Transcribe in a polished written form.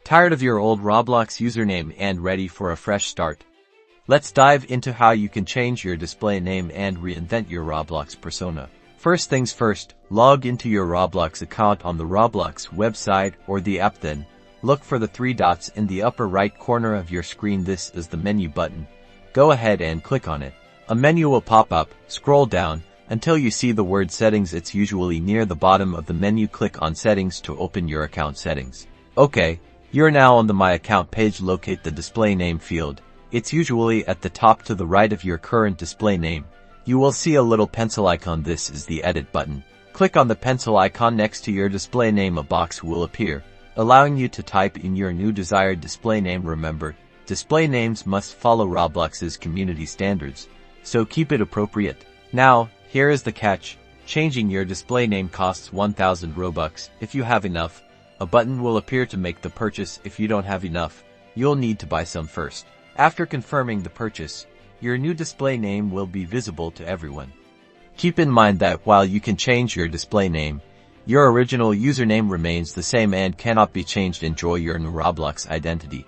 Tired of your old Roblox username and ready for a fresh start? Let's dive into how you can change your display name and reinvent your Roblox persona. First things first, log into your Roblox account on the Roblox website or the app, then look for the three dots in the upper right corner of your screen. This is the menu button. Go ahead and click on it. A menu will pop up. Scroll down until you see the word settings. It's usually near the bottom of the menu. Click on settings to open your account settings. Okay, you're now on the My Account page. Locate the display name field. It's usually at the top to the right of your current display name. You will see a little pencil icon. This is the edit button. Click on the pencil icon next to your display name. A box will appear, allowing you to type in your new desired display name. Remember, display names must follow Roblox's community standards, so keep it appropriate. Now, here is the catch. Changing your display name costs 1,000 Robux. If you have enough, a button will appear to make the purchase. If you don't have enough, you'll need to buy some first. After confirming the purchase, your new display name will be visible to everyone. Keep in mind that while you can change your display name, your original username remains the same and cannot be changed. Enjoy your new Roblox identity.